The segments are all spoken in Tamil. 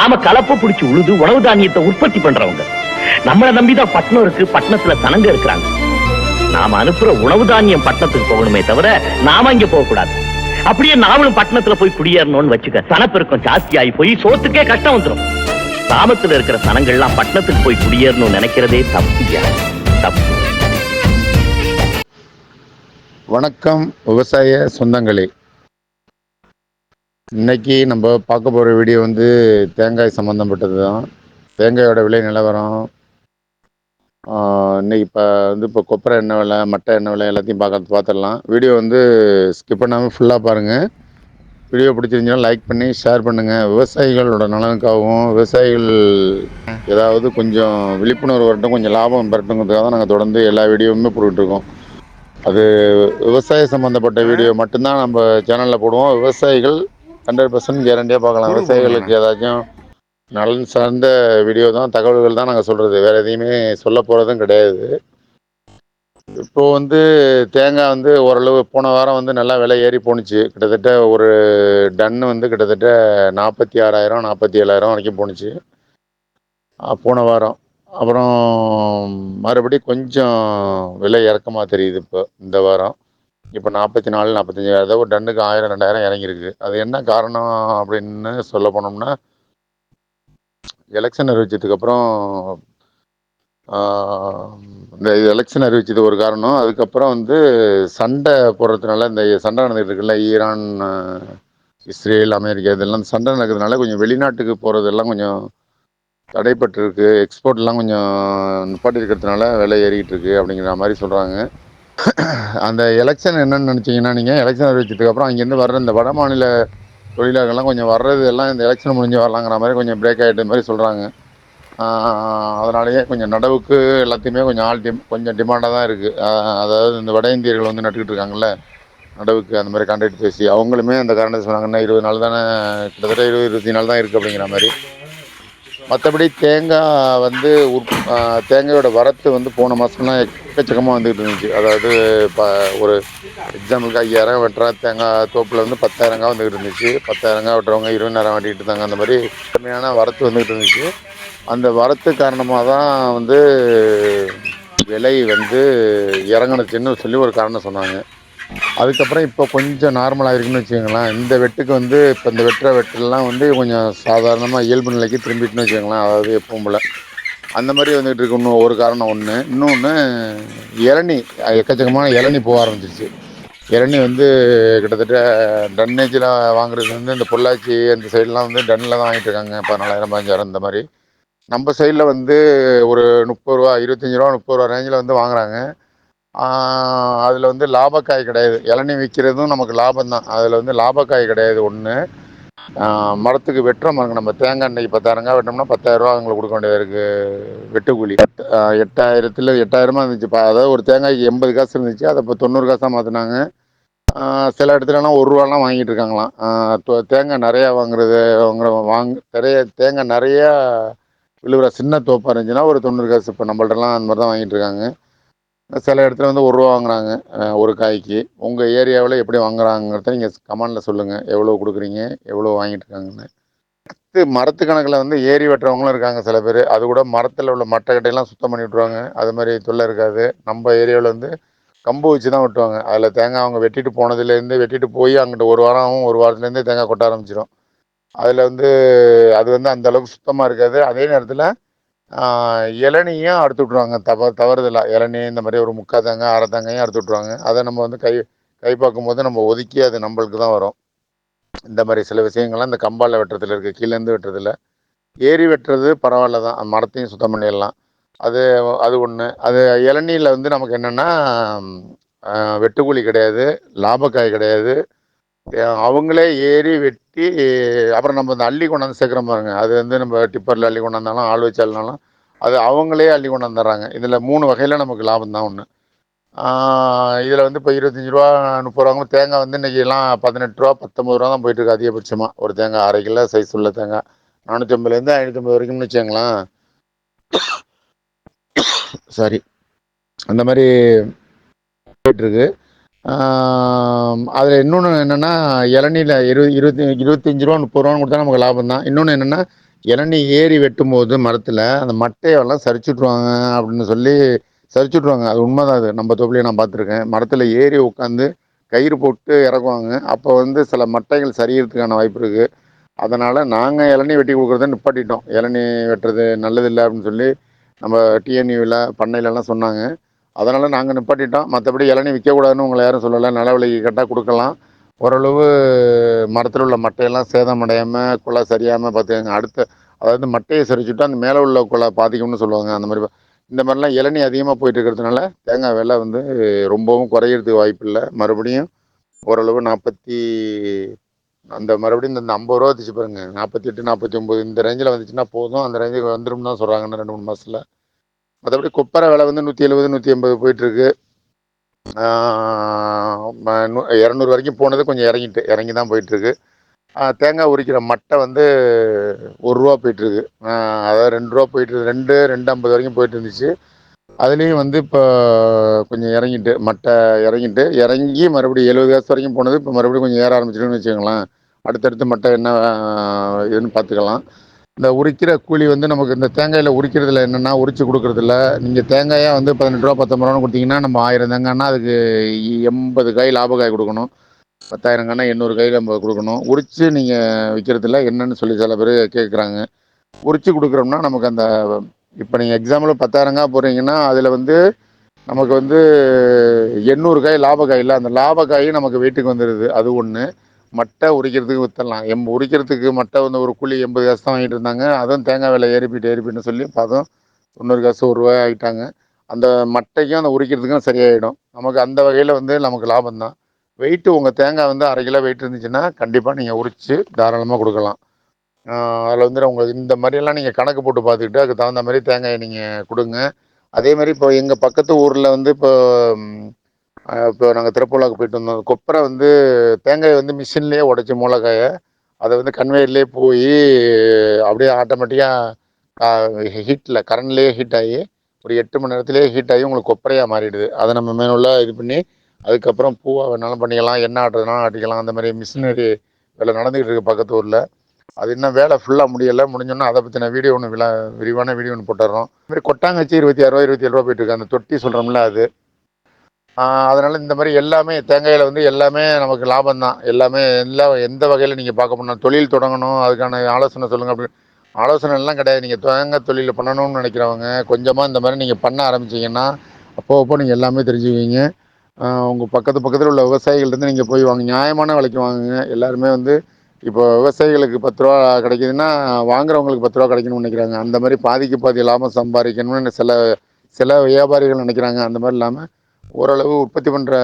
நாம கலப்ப பிடிச்சு உழுது உணவு தானியத்தை உற்பத்தி பண்றவங்க. நம்மளை நம்பிதான் பட்டணம் இருக்கு, பட்டணத்துல சனங்க இருக்கிறாங்க. நாம அனுப்புற உணவு தானியம் பட்டணத்துக்கு போகணுமே தவிர நாம இங்க போக கூடாது. அப்படியே நாமளும் பட்டணத்துல போய் குடியேறணும்னு வச்சுக்க, சனப்பெருக்கம் ஜாஸ்தி ஆகி போய் சோத்துக்கே கஷ்டம் வந்துடும். கிராமத்துல இருக்கிற சனங்கள்லாம் பட்டணத்துக்கு போய் குடியேறணும்னு நினைக்கிறதே தப்பு. தப்பு. வணக்கம் விவசாய சொந்தங்களே. இன்னைக்கு நம்ம பார்க்க போகிற வீடியோ வந்து தேங்காய் சம்மந்தப்பட்டது தான். தேங்காயோட விலை நிலவரம், இன்னைக்கு இப்போ கொப்பரை என்ன விலை, மட்டை என்ன விலை எல்லாத்தையும் பார்த்துடலாம். வீடியோ வந்து ஸ்கிப் பண்ணாமல் ஃபுல்லாக பாருங்கள். வீடியோ பிடிச்சிருந்துச்சுன்னா லைக் பண்ணி ஷேர் பண்ணுங்கள். விவசாயிகளோட நலனுக்காகவும் விவசாயிகள் ஏதாவது கொஞ்சம் விழிப்புணர்வு வரட்டும், கொஞ்சம் லாபம் பெறட்டுங்கிறதுக்காக தான் நாங்கள் தொடர்ந்து எல்லா வீடியோவுமே போட்டுட்ருக்கோம். அது விவசாய சம்மந்தப்பட்ட வீடியோ மட்டும்தான் நம்ம சேனலில் போடுவோம். விவசாயிகள் 100% கேரண்டியாக பார்க்கலாம். விவசாயிகளுக்கு ஏதாச்சும் நலன் சார்ந்த வீடியோ தான், தகவல்கள் தான் நாங்கள் சொல்கிறது. வேறு எதையுமே சொல்ல போகிறதும் கிடையாது. இப்போது வந்து தேங்காய் வந்து ஓரளவு போன வாரம் வந்து நல்லா விலை ஏறி போணுச்சு. கிட்டத்தட்ட ஒரு டன்னு வந்து கிட்டத்தட்ட 46,000 47,000 வரைக்கும் போணுச்சு போன வாரம். அப்புறம் மறுபடியும் கொஞ்சம் விலை இறக்கமாக தெரியுது இப்போ இந்த வாரம். இப்போ 44 45 ஒரு டன்னுக்கு 1000 2000 இறங்கியிருக்கு. அது என்ன காரணம் அப்படின்னு சொல்ல போனோம்னா, எலெக்ஷன் அறிவிச்சதுக்கப்புறம் இந்த எலெக்ஷன் அறிவிச்சது ஒரு காரணம். அதுக்கப்புறம் வந்து சண்டை போடுறதுனால, இந்த சண்டை நடந்துகிட்டு இருக்குல்ல, ஈரான் இஸ்ரேல் அமெரிக்கா இதெல்லாம் சண்டை நடக்கிறதுனால கொஞ்சம் வெளிநாட்டுக்கு போகிறதெல்லாம் கொஞ்சம் தடைப்பட்டிருக்கு. எக்ஸ்போர்ட்லாம் கொஞ்சம் நிப்பாட்டி இருக்கிறதுனால விலை ஏறிக்கிட்டு இருக்கு அப்படிங்கிற மாதிரி சொல்கிறாங்க. அந்த எலெக்ஷன் என்னன்னு நினச்சிங்கன்னா, நீங்கள் எலெக்ஷன் அறிவிச்சதுக்கப்புறம் அங்கேருந்து வர்ற இந்த வட மாநில தொழிலாளர்கள்லாம் கொஞ்சம் வர்றது எல்லாம் இந்த எலெக்ஷன் முடிஞ்சு வரலாங்கிற மாதிரி கொஞ்சம் பிரேக் ஆகிட்ட மாதிரி சொல்கிறாங்க. அதனாலேயே கொஞ்சம் நடவுக்கு எல்லாத்தையுமே கொஞ்சம் கொஞ்சம் டிமாண்டாக தான் இருக்குது. அதாவது இந்த வட இந்தியர்கள் வந்து நட்டுக்கிட்டு இருக்காங்கல்ல நடவுக்கு, அந்த மாதிரி கான்ட்ராக்ட் பேசி அவங்களுமே அந்த காரணத்தை சொன்னாங்கன்னா 20 நாள் தானே, கிட்டத்தட்ட 20-25 நாள் தான் இருக்குது அப்படிங்கிற மாதிரி. மற்றபடி தேங்காய் வந்து தேங்காயோட வரத்து வந்து போன மாதம்லாம் எக்கச்சக்கமாக வந்துக்கிட்டு இருந்துச்சு. அதாவது இப்போ ஒரு எக்ஸாம்பிளுக்கு 5000 வெட்டுற தேங்காய் தோப்பில் வந்து 10,000 வந்துக்கிட்டு இருந்துச்சு. 10,000 வெட்டுறவங்க 20,000 வெட்டிக்கிட்டு இருந்தாங்க. அந்த மாதிரி கம்மியான வரத்து வந்துக்கிட்டு இருந்துச்சு. அந்த வரத்து காரணமாக தான் வந்து விலை வந்து இறங்குனுச்சுன்னு சொல்லி ஒரு காரணம் சொன்னாங்க. அதுக்கப்புறம் இப்போ கொஞ்சம் நார்மலாக இருக்குன்னு வச்சுக்கோங்களேன். இந்த வெட்டுக்கு வந்து இப்போ இந்த வெட்டெல்லாம் வந்து கொஞ்சம் சாதாரணமாக இயல்பு நிலைக்கு திரும்பிட்டுன்னு வச்சுக்கோங்களேன். அதாவது எப்பவும் போல் அந்த மாதிரி வந்துகிட்டு இருக்கு. இன்னும் ஒரு காரணம் ஒன்று. இன்னொன்று, இளநி எக்கச்சக்கமான இளநி போக ஆரம்பிச்சிருச்சு. இளநி வந்து கிட்டத்தட்ட டன்னேஜில் வாங்குறது வந்து இந்த பொள்ளாச்சி அந்த சைட்லாம் வந்து டன்னில் தான் வாங்கிட்டு இருக்காங்க. 14,000 15,000 இந்த மாதிரி. நம்ம சைடில் வந்து ஒரு 30 ரூபா 25 ரூபா 30 ரூபா ரேஞ்சில் வந்து வாங்குறாங்க. அதில் வந்து லாபக்காய் கிடையாது. இளநி விற்கிறதும் நமக்கு லாபம் தான். அதில் வந்து லாபக்காய் கிடையாது. ஒன்று, மரத்துக்கு வெட்டுறோம் பாருங்க, நம்ம தேங்காய் அன்னைக்கு 10,000 வெட்டோம்னா 10,000 ரூபா அவங்களுக்கு கொடுக்க வேண்டியதாக இருக்குது வெட்டுக்கூலி. 8,000 இருந்துச்சு. அதாவது ஒரு தேங்காய்க்கு 80 காசு இருந்துச்சு, அதை இப்போ 90 காசாக மாற்றினாங்க. சில இடத்துலலாம் 1 ரூபாலாம் வாங்கிட்டு இருக்காங்களாம். தேங்காய் நிறையா நிறைய தேங்காய் நிறையா விழுவுற சின்ன தோப்பாக இருந்துச்சுன்னா ஒரு 90 காசு. இப்போ நம்மள்ட்டலாம் அந்த மாதிரி தான் வாங்கிட்டு இருக்காங்க. சில இடத்துல வந்து 1 ரூபா வாங்குறாங்க ஒரு காய்க்கு. உங்கள் ஏரியாவில் எப்படி வாங்குறாங்கிறத நீங்கள் கமெண்டில் சொல்லுங்கள். எவ்வளோ கொடுக்குறீங்க, எவ்வளோ வாங்கிட்டு இருக்காங்கன்னு. மரத்து கணக்கில் வந்து ஏறி வெட்டுறவங்களும் இருக்காங்க சில பேர். அது கூட மரத்தில் உள்ள மட்டை கட்டையெல்லாம் சுத்தம் பண்ணி விட்ருவாங்க. அது மாதிரி தொல்லை இருக்காது. நம்ம ஏரியாவில் வந்து கம்பு வச்சு தான் வெட்டுவாங்க. அதில் தேங்காய் அவங்க வெட்டிட்டு போனதுலேருந்து வெட்டிட்டு போய் அங்கிட்ட ஒரு வாரம் ஆகும். ஒரு வாரத்துலேருந்தே தேங்காய் கொட்ட ஆரம்பிச்சிடும். அதில் வந்து அது வந்து அந்தளவுக்கு சுத்தமாக இருக்காது. அதே நேரத்தில் இளநியும் அறுத்து விட்ருவாங்க. தவறுதலா இளநீ இந்த மாதிரி ஒரு 3/4 தேங்காய் 1/2 தேங்காயும் அறுத்து விட்ருவாங்க. அதை நம்ம வந்து கை பார்க்கும்போது நம்ம ஒதுக்கி அது நம்மளுக்கு தான் வரும். இந்த மாதிரி சில விஷயங்கள்லாம் இந்த கம்பால் வெட்டுறதுல இருக்குது, கீழேருந்து வெட்டுறதுல. ஏறி வெட்டுறது பரவாயில்ல தான், மரத்தையும் சுத்தம் பண்ணிடலாம். அது அது ஒன்று. அது இளநீரில் வந்து நமக்கு என்னென்னா வெட்டுக்கூலி கிடையாது, லாபக்காய் கிடையாது. அவங்களே ஏறி வெட்டி அப்புறம் நம்ம இந்த அள்ளி கொண்டாந்து சேர்க்குறோம் பாருங்க, அது வந்து நம்ம டிப்பரில் அள்ளி கொண்டாந்தாலும் ஆள் வச்சு அள்ளினாலும் அது அவங்களே அள்ளி கொண்டாந்துடுறாங்க. இதில் 3 வகையில் நமக்கு லாபம் தான். ஒன்று, இதில் வந்து இப்போ 25 ரூபா 30 ரூபாங்க தேங்காய் வந்து இன்றைக்கெல்லாம் 18 ரூபா 19 ரூபா தான் போயிட்டுருக்கு அதிகபட்சமாக. ஒரு தேங்காய் 1/2 கிலோ சைஸ் உள்ள தேங்காய் 450லேருந்து 550 வரைக்கும்னு வச்சுங்களேன். சாரி, அந்த மாதிரி போயிட்டுருக்கு. அதில் இன்னொன்று என்னென்னா, இளநியில் 25 ரூபா 30 ரூபான்னு கொடுத்தா நமக்கு லாபம் தான். இன்னொன்று என்னென்னா, இளநீ ஏறி வெட்டும்போது மரத்தில் அந்த மட்டையெல்லாம் சரிச்சுட்ருவாங்க அப்படின்னு சொல்லி சரிச்சுட்ருவாங்க. அது உண்மைதான். அது நம்ம தோப்புலேயே நான் பார்த்துருக்கேன். மரத்தில் ஏறி உட்காந்து கயிறு போட்டு இறக்குவாங்க. அப்போ வந்து சில மட்டைகள் சரியறதுக்கான வாய்ப்பு இருக்குது. அதனால் நாங்கள் இளநீ வெட்டி கொடுக்குறத நிப்பாட்டிட்டோம். இளநீ வெட்டுறது நல்லதில்லை அப்படின்னு சொல்லி நம்ம டிஎன்யூவில் பண்ணையிலலாம் சொன்னாங்க. அதனால் நாங்கள் நிப்பாட்டிட்டோம். மற்றபடி இளநீ விற்கக்கூடாதுன்னு உங்களை யாரும் சொல்லலை. நல்ல விலைக்கு கேட்டால் கொடுக்கலாம். ஓரளவு மரத்தில் உள்ள மட்டையெல்லாம் சேதமடையாமல் குலை சரியாமல் பார்த்துக்கங்க. அதாவது மட்டையை சரிச்சுட்டா அந்த மேலே உள்ள குலை பாதிக்கும்னு சொல்லுவாங்க. அந்த மாதிரி இந்த மாதிரிலாம் இளநீ அதிகமாக போயிட்டு இருக்கிறதுனால தேங்காய் விலை வந்து ரொம்பவும் குறையிறதுக்கு வாய்ப்பு இல்லை. மறுபடியும் ஓரளவு மறுபடியும் இந்த 50 ரூபா வந்துச்சு பாருங்க, 48, 49 இந்த ரேஞ்சில் வந்துச்சுன்னா போதும். அந்த ரேஞ்சுக்கு வந்துடும் தான் சொல்கிறாங்க இன்னும் 2-3 மாதத்தில். மற்றபடி கொப்பரை விலை வந்து 170, 180 போயிட்டுருக்கு. 200 வரைக்கும் போனது கொஞ்சம் இறங்கி தான் போயிட்டுருக்கு. தேங்காய் உரிக்கிற மட்டை வந்து ரூ. 1 போயிட்டுருக்கு. அதாவது ரூ. 2 போயிட்டுருக்கு. 2.50 வரைக்கும் போயிட்டு இருந்துச்சு. அதுலேயும் வந்து இப்போ கொஞ்சம் மட்டை இறங்கி மறுபடியும் 70 காசு வரைக்கும் போனது. இப்போ மறுபடியும் கொஞ்சம் ஏற ஆரம்பிச்சிடுன்னு வச்சுக்கோங்களேன். அடுத்தடுத்து மட்டை என்ன இதுன்னு பார்த்துக்கலாம். இந்த உரிக்கிற கூலி வந்து நமக்கு இந்த தேங்காயில் உரிக்கிறதுல என்னென்னா, உரிச்சு கொடுக்குறதில்ல. நீங்கள் தேங்காயாக வந்து 18 ரூபா 19 ரூபான்னு கொடுத்தீங்கன்னா, நம்ம 1000 தேங்காய்னா அதுக்கு 80 காய் லாப காய் கொடுக்கணும். 10,000 காய்னா 800 காய் நம்ம கொடுக்கணும். உரிச்சு நீங்கள் விற்கிறதில்ல என்னன்னு சொல்லி சில பேர் கேட்குறாங்க. உரிச்சு கொடுக்குறோம்னா நமக்கு அந்த இப்போ நீங்கள் எக்ஸாம்பிள் 10,000 காய் போடுறீங்கன்னா அதில் வந்து நமக்கு வந்து 800 காய் லாப காய் இல்லை. அந்த லாப காய் நமக்கு வீட்டுக்கு வந்துடுது. அது ஒன்று. மட்டை உரிக்கிறதுக்கு விற்றுடலாம். உரிக்கிறதுக்கு மட்டை வந்து ஒரு கூலி 80 காசு தான் வாங்கிட்டு இருந்தாங்க. அதுவும் தேங்காய் விலை ஏறிப்பிட்டு சொல்லி பார்த்தோம் 90 காசு ரூ. 1 ஆகிட்டாங்க. அந்த மட்டைக்கும் அந்த உரிக்கிறதுக்கும் சரியாயிடும். நமக்கு அந்த வகையில் வந்து நமக்கு லாபம் தான். வெயிட்டு உங்கள் தேங்காய் வந்து 1/2 கிலோ வெயிட் இருந்துச்சுன்னா கண்டிப்பாக நீங்கள் உரித்து தாராளமாக கொடுக்கலாம். அதில் வந்து உங்களுக்கு இந்த மாதிரியெல்லாம் நீங்கள் கணக்கு போட்டு பார்த்துக்கிட்டு அதுக்கு தகுந்த மாதிரி தேங்காயை நீங்கள் கொடுங்க. அதே மாதிரி இப்போ எங்கள் பக்கத்து ஊரில் வந்து இப்போ நாங்கள் திருப்பூலாவுக்கு போயிட்டு வந்தோம். கொப்பரை வந்து தேங்காயை வந்து மிஷின்லேயே உடச்சி மூலக்காயை அதை வந்து கன்வேயர்லேயே போய் அப்படியே ஆட்டோமேட்டிக்காக கரண்ட்லேயே ஹீட் ஆகி ஒரு 8 மணி நேரத்துலேயே ஹீட் ஆகி உங்களுக்கு கொப்பரையாக மாறிடுது. அதை நம்ம மேனுவலாக இது பண்ணி அதுக்கப்புறம் பூவாக வேணாலும் பண்ணிக்கலாம், எண்ணெய் ஆட்டுறதுனாலும் ஆட்டிக்கலாம். அந்த மாதிரி மிஷினரி வேலை நடந்துக்கிட்டு இருக்குது பக்கத்து ஊரில். அது இன்னும் வேலை ஃபுல்லாக முடிஞ்சோன்னா அதை பற்றின வீடியோ ஒன்று விரிவான வீடியோ ஒன்று போட்டுடுறோம். இந்த மாதிரி கொட்டாங்கச்சி 26 ரூபா 27 ரூபா போயிட்டுருக்கு. அந்த தொட்டி சொல்கிறோம்ல அது. அதனால் இந்த மாதிரி எல்லாமே தேங்காயில் வந்து எல்லாமே நமக்கு லாபம் தான். எல்லாமே எந்த வகையில் நீங்கள் பார்க்க போனால் தொழில் தொடங்கணும் அதுக்கான ஆலோசனை சொல்லுங்கள் அப்படின்னு ஆலோசனைலாம் கிடையாது. நீங்கள் தேங்காய் தொழில் பண்ணணும்னு நினைக்கிறவங்க கொஞ்சமாக இந்த மாதிரி நீங்கள் பண்ண ஆரம்பிச்சிங்கன்னா அப்போ நீங்கள் எல்லாமே தெரிஞ்சுக்குவீங்க. உங்கள் பக்கத்தில் உள்ள விவசாயிகள்லேருந்து நீங்கள் போய் நியாயமான விலைக்கு வாங்குங்க. எல்லாருமே வந்து இப்போ விவசாயிகளுக்கு 10 ரூபா கிடைக்குதுன்னா வாங்குறவங்களுக்கு 10 ரூபா கிடைக்கணும்னு நினைக்கிறாங்க. அந்த மாதிரி பாதிக்கு பாதி லாபம் சம்பாதிக்கணும்னு சில வியாபாரிகள் நினைக்கிறாங்க. அந்த மாதிரி இல்லாமல் ஓரளவு உற்பத்தி பண்ணுற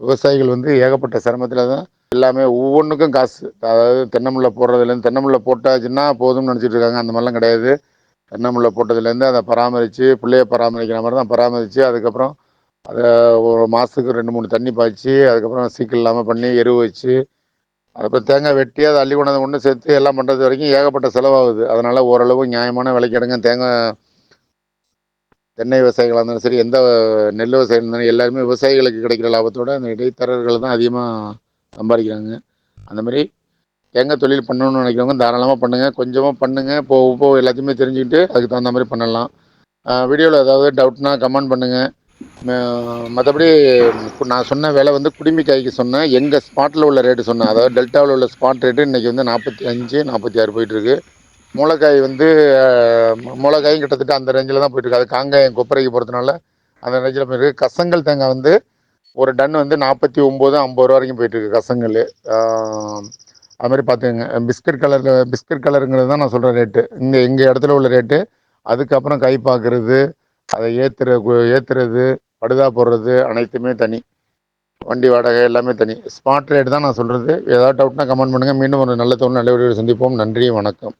விவசாயிகள் வந்து ஏகப்பட்ட சிரமத்தில் தான் எல்லாமே ஒவ்வொன்றுக்கும் காசு. அதாவது தென்னமுல்லை போடுறதுலேருந்து தென்னமுல்லை போட்டாச்சுன்னா போதும்னு நினச்சிட்டு இருக்காங்க. அந்த மாதிரிலாம் கிடையாது. தென்னமுல்லை போட்டதுலேருந்து அதை பராமரித்து பிள்ளைய பராமரிக்கிற மாதிரி தான் பராமரித்து அதுக்கப்புறம் அதை ஒரு மாதத்துக்கு 2-3 தண்ணி பாய்ச்சி அதுக்கப்புறம் சீக்கிரம் இல்லாமல் பண்ணி எரு வச்சு அதுக்கப்புறம் தேங்காய் வெட்டி அதை அள்ளி கொண்டாந்து ஒன்று சேர்த்து எல்லாம் பண்ணுறது வரைக்கும் ஏகப்பட்ட செலவாகுது. அதனால் ஓரளவு நியாயமான விலைக்கு எடுங்க. தென்னை விவசாயிகளாக இருந்தாலும் சரி, எந்த நெல் விவசாயிகள் இருந்தாலும் எல்லாருமே விவசாயிகளுக்கு கிடைக்கிற லாபத்தோட அந்த இடைத்தரகர்கள் தான் அதிகமாக சம்பாதிக்கிறாங்க. அந்த மாதிரி தேங்காய் தொழில் பண்ணணும்னு நினைக்கிறவங்க தாராளமாக பண்ணுங்கள். கொஞ்சமாக பண்ணுங்கள். போக எல்லாத்தையுமே தெரிஞ்சுக்கிட்டு அதுக்கு தகுந்த மாதிரி பண்ணலாம். வீடியோவில் ஏதாவது டவுட்னா கமெண்ட் பண்ணுங்கள். மற்றபடி நான் சொன்ன விலை வந்து குடிமிக்காய்க்கு சொன்னேன். எங்கள் ஸ்பாட்டில் உள்ள ரேட்டு சொன்னேன். அதாவது டெல்டாவில் உள்ள ஸ்பாட் ரேட்டு இன்றைக்கி வந்து 45, 46 போயிட்டுருக்கு. மூளைக்காய் வந்து மூளைக்காயும் கிட்டத்தட்ட அந்த ரேஞ்சில் தான் போயிட்டுருக்கு. அது காங்காயம் கொப்பரைக்கு போகிறதுனால அந்த ரேஞ்சில் போயிருக்கு. கசங்கல் தேங்காய் வந்து ஒரு டன் வந்து 49, 50 ரூபா வரைக்கும் போயிட்டுருக்கு கசங்கல். அது மாதிரி பார்த்துக்கங்க. பிஸ்கட் கலருங்கிறது தான் நான் சொல்கிற ரேட்டு. எங்கள் இடத்துல உள்ள ரேட்டு. அதுக்கப்புறம் கை பார்க்குறது, அதை ஏற்றுறது, படுதா போடுறது அனைத்துமே தனி. வண்டி வாடகை எல்லாமே தனி. ஸ்பாட் ரேட் தான் நான் சொல்கிறது. ஏதாவது டவுட்னா கமெண்ட் பண்ணுங்கள். மீண்டும் ஒரு நல்ல வீடியோவில் சந்திப்போம். நன்றி, வணக்கம்.